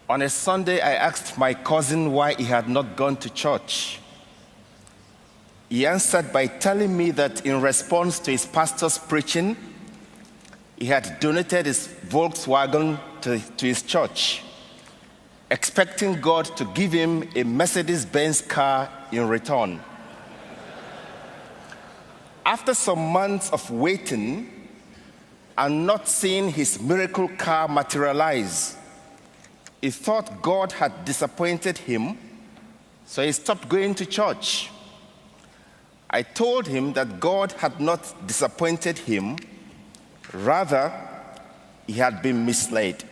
On a Sunday, I asked my cousin why he had not gone to church. He answered by telling me that in response to his pastor's preaching, he had donated his Volkswagen to his church, expecting God to give him a Mercedes-Benz car in return. After some months of waiting and not seeing his miracle car materialize, he thought God had disappointed him, so he stopped going to church. I told him that God had not disappointed him, rather, he had been misled.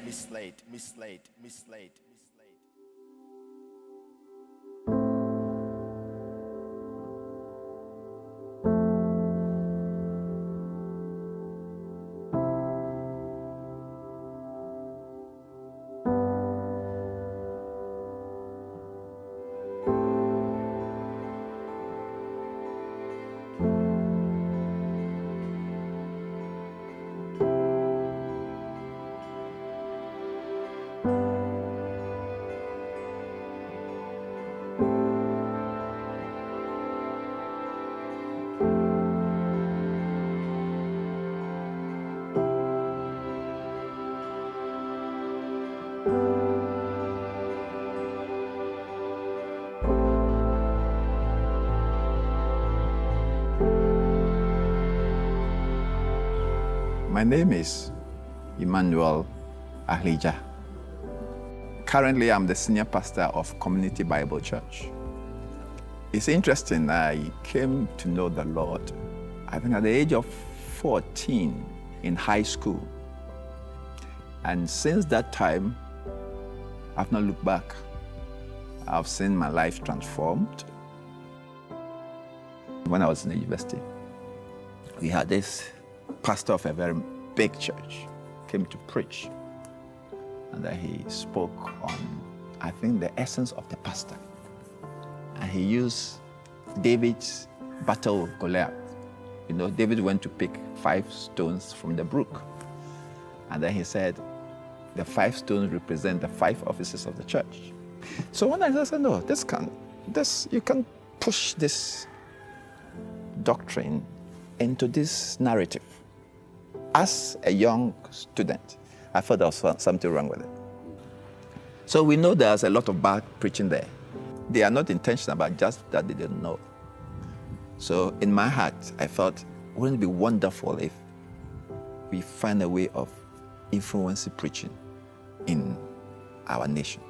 My name is Emmanuel Ahlijah. Currently, I'm the senior pastor of Community Bible Church. It's interesting, I came to know the Lord, I think at the age of 14 in high school. And since that time, I've not looked back. I've seen my life transformed. When I was in the university, we had this pastor of a very big church came to preach, and then he spoke on, I think, the essence of the pastor. And he used David's battle with Goliath. You know, David went to pick 5 stones from the brook, and then he said, the 5 stones represent the 5 offices of the church. So when I said, no, you can push this doctrine into this narrative. As a young student, I thought there was something wrong with it. So we know there's a lot of bad preaching there. They are not intentional, but just that they didn't know. So in my heart, I thought, wouldn't it be wonderful if we find a way of influencing preaching in our nation?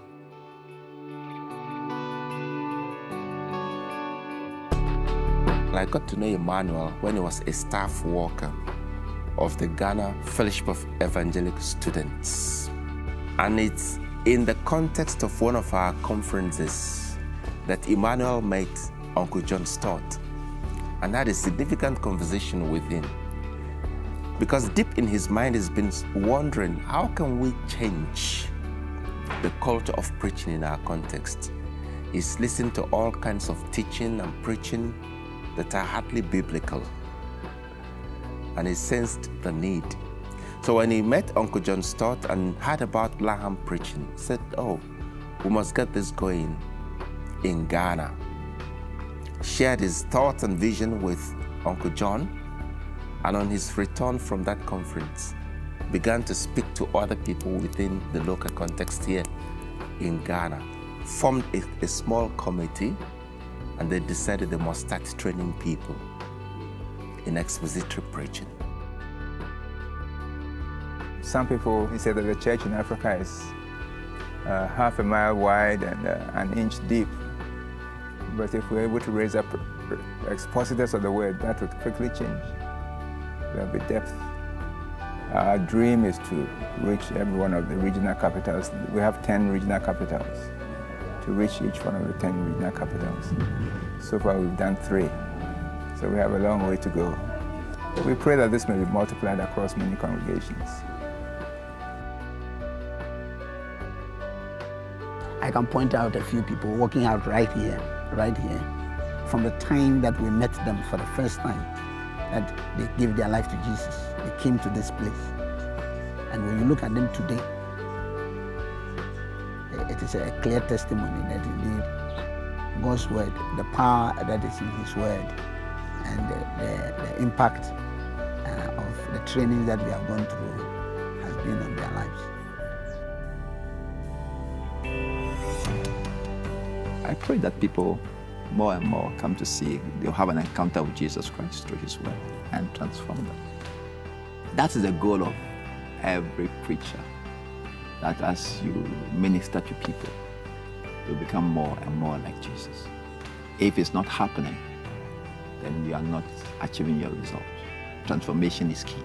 I got to know Emmanuel when he was a staff worker of the Ghana Fellowship of Evangelical Students. And it's in the context of one of our conferences that Emmanuel met Uncle John Stott and had a significant conversation with him. Because deep in his mind, he's been wondering, how can we change the culture of preaching in our context? He's listened to all kinds of teaching and preaching that are hardly biblical. And he sensed the need. So when he met Uncle John Stott and heard about Langham Preaching, he said, oh, we must get this going in Ghana. Shared his thoughts and vision with Uncle John, and on his return from that conference, began to speak to other people within the local context here in Ghana. Formed a small committee, and they decided they must start training people in expository preaching. Some people say that the church in Africa is half a mile wide and an inch deep. But if we're able to raise up expositors of the word, that would quickly change. There'll be depth. Our dream is to reach every one of the regional capitals. We have 10 regional capitals. To reach each one of the 10 regional capitals. So far we've done 3. So we have a long way to go. We pray that this may be multiplied across many congregations. I can point out a few people walking out right here, from the time that we met them for the first time, that they gave their life to Jesus. They came to this place. And when you look at them today, it is a clear testimony that indeed God's word, the power that is in His word, and the impact of the training that we have gone through has been on their lives. I pray that people more and more come to see, they'll have an encounter with Jesus Christ through His word and transform them. That is the goal of every preacher, that as you minister to people, you become more and more like Jesus. If it's not happening, then you are not achieving your result. Transformation is key.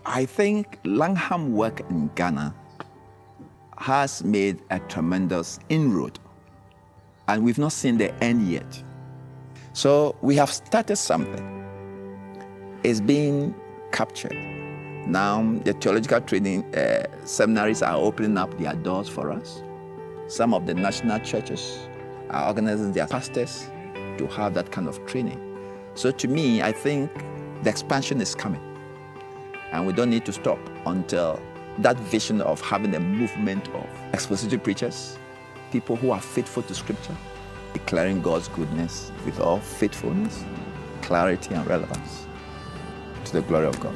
I think Langham work in Ghana has made a tremendous inroad, and we've not seen the end yet. So we have started something. It's being captured. Now the theological training seminaries are opening up their doors for us. Some of the national churches are organizing their pastors to have that kind of training. So to me, I think the expansion is coming. And we don't need to stop until that vision of having a movement of expository preachers, people who are faithful to Scripture, declaring God's goodness with all faithfulness, clarity, and relevance, to the glory of God.